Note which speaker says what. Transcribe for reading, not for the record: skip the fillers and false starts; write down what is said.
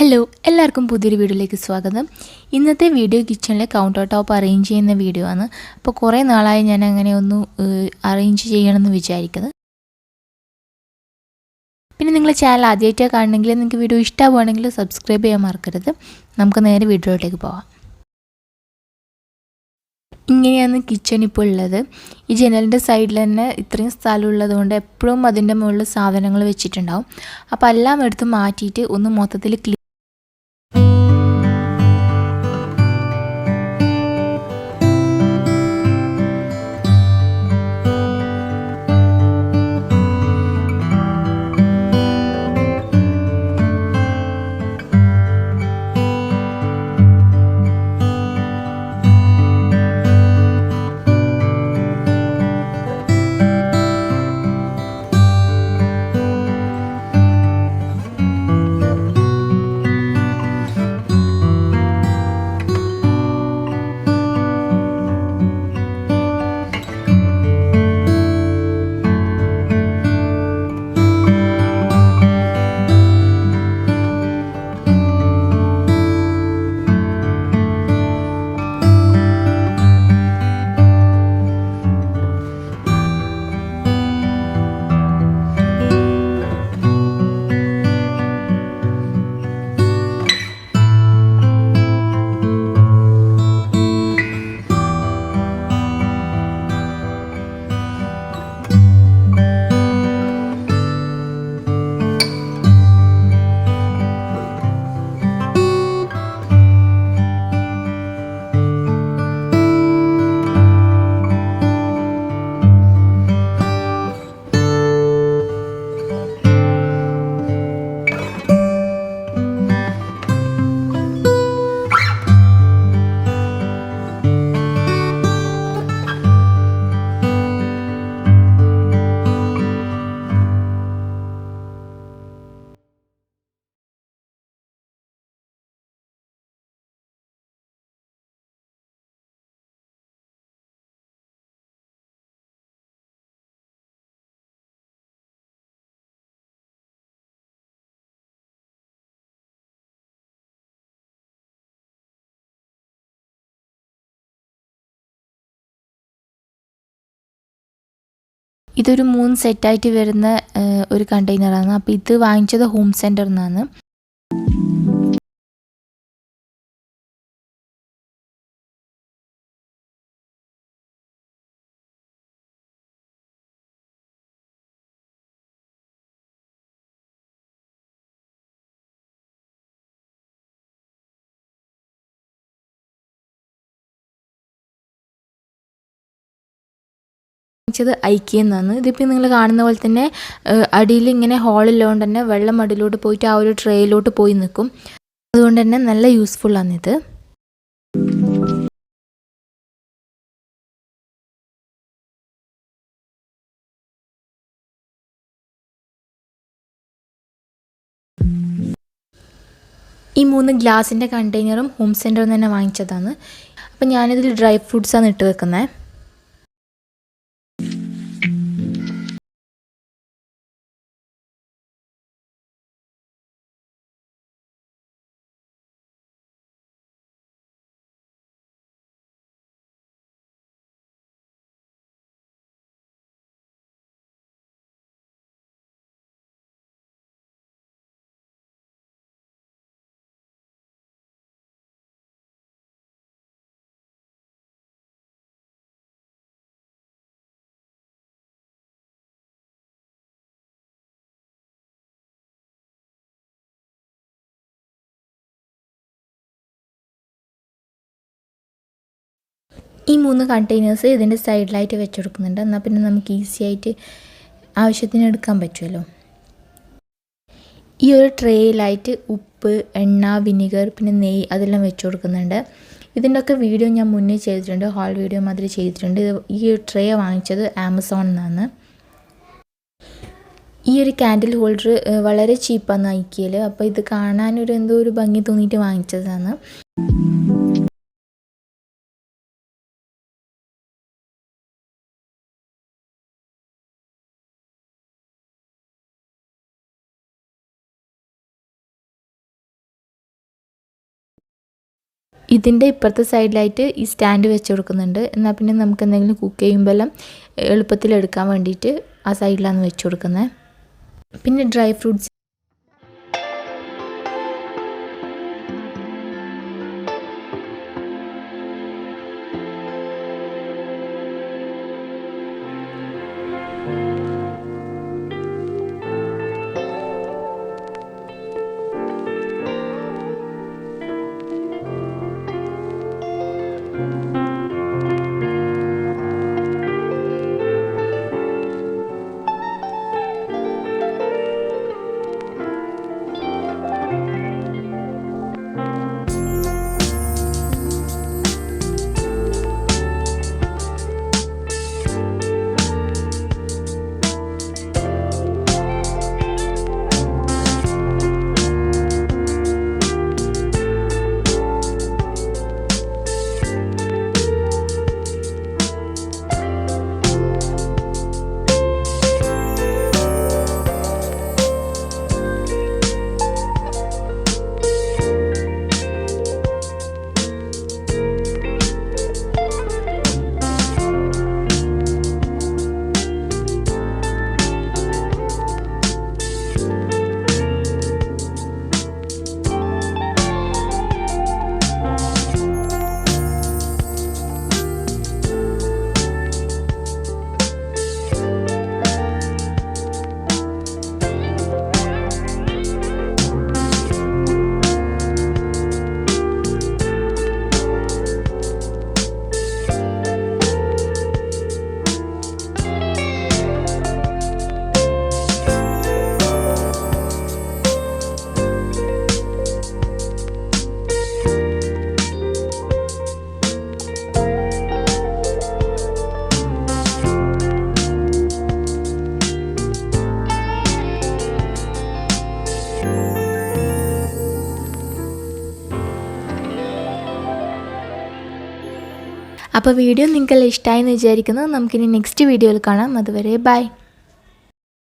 Speaker 1: Hello എല്ലാവർക്കും പുതിയൊരു വീഡിയോയിലേക്ക് സ്വാഗതം. ഇന്നത്തെ വീഡിയോ കിച്ചണിലെ കൗണ്ടർ ടോപ്പ് അറേഞ്ച് ചെയ്യുന്ന വീഡിയോ ആണ്. അപ്പോൾ കുറേ നാളായി ഞാൻ അങ്ങനെ ഒന്ന് അറേഞ്ച് ചെയ്യണമെന്ന് വിചാരിക്കുന്നത്. പിന്നെ നിങ്ങൾ ചാനൽ ആദ്യമായിട്ടാണ് കാണണമെങ്കിൽ നിങ്ങൾക്ക് വീഡിയോ ഇഷ്ടമാവുകയാണെങ്കിൽ സബ്സ്ക്രൈബ് ചെയ്യാൻ മറക്കരുത്. നമുക്ക് നേരെ വീഡിയോയിലേക്ക് പോകാം. ഇങ്ങനെയാണ് കിച്ചൺ ഇപ്പോൾ ഉള്ളത്. ഈ ജനലിൻ്റെ സൈഡിൽ തന്നെ ഇത്രയും സ്ഥലം ഉള്ളതുകൊണ്ട് എപ്പോഴും അതിൻ്റെ മുകളിൽ സാധനങ്ങൾ വെച്ചിട്ടുണ്ടാവും. അപ്പോൾ എല്ലാം എടുത്ത് മാറ്റിയിട്ട് ഒന്ന് മൊത്തത്തിൽ ഇതൊരു 3 സെറ്റായിട്ട് വരുന്ന ഒരു കണ്ടെയ്നറാണ്. അപ്പോൾ ഇത് വാങ്ങിച്ചത് ഹോം സെൻറ്ററിൽ നിന്നാണ്. വാങ്ങിച്ചത് ഐക്കിയിൽ നിന്നാണ്. ഇതിപ്പോൾ നിങ്ങൾ കാണുന്ന പോലെ തന്നെ അടിയിൽ ഇങ്ങനെ ഹോളുള്ളതുകൊണ്ട് തന്നെ വെള്ളം അടിയിലോട്ട് പോയിട്ട് ആ ഒരു ട്രേയിലോട്ട് പോയി നിൽക്കും. അതുകൊണ്ട് തന്നെ നല്ല യൂസ്ഫുള്ളാണിത്. ഈ 3 ഗ്ലാസിൻ്റെ കണ്ടെയ്നറും ഹോം സെൻറ്ററിൽ നിന്ന് തന്നെ വാങ്ങിച്ചതാണ്. അപ്പം ഞാനിതിൽ ഡ്രൈ ഫ്രൂട്ട്സാണ് ഇട്ട് വെക്കുന്നത്. ഈ 3 കണ്ടെയ്നേഴ്സ് ഇതിൻ്റെ സൈഡിലായിട്ട് വെച്ച് കൊടുക്കുന്നുണ്ട്. എന്നാൽ പിന്നെ നമുക്ക് ഈസി ആയിട്ട് ആവശ്യത്തിന് എടുക്കാൻ പറ്റുമല്ലോ. ഈ ഒരു ട്രേയിലായിട്ട് ഉപ്പ്, എണ്ണ, വിനിഗർ, പിന്നെ നെയ്യ് അതെല്ലാം വെച്ച് കൊടുക്കുന്നുണ്ട്. ഇതിൻ്റെയൊക്കെ വീഡിയോ ഞാൻ മുന്നേ ചെയ്തിട്ടുണ്ട്, ഹോൾ വീഡിയോ മാതിരി ചെയ്തിട്ടുണ്ട്. ഈ ഒരു ട്രേ വാങ്ങിച്ചത് ആമസോണിൽ നിന്നാണ്. ഈ ഒരു ക്യാൻഡിൽ ഹോൾഡർ വളരെ ചീപ്പാണ് ഐക്കിയയിൽ. അപ്പോൾ ഇത് കാണാനൊരു എന്തോ ഒരു ഭംഗി തോന്നിയിട്ട് വാങ്ങിച്ചതാണ്. ഇതിൻ്റെ ഇപ്പുറത്തെ സൈഡിലായിട്ട് ഈ സ്റ്റാൻഡ് വെച്ച് കൊടുക്കുന്നുണ്ട്. എന്നാൽ പിന്നെ നമുക്ക് എന്തെങ്കിലും കുക്ക് ചെയ്യുമ്പോൾ എല്ലാം എളുപ്പത്തിൽ എടുക്കാൻ വേണ്ടിയിട്ട് ആ സൈഡിലാണ് വെച്ച് കൊടുക്കുന്നത്. പിന്നെ ഡ്രൈ ഫ്രൂട്ട്സ് അപ്പോൾ വീഡിയോ നിങ്ങൾക്ക് ഇഷ്ടമായി എന്ന് വിചാരിക്കുന്നു. നമുക്കിനി നെക്സ്റ്റ് വീഡിയോയിൽ കാണാം. അതുവരെ ബൈ.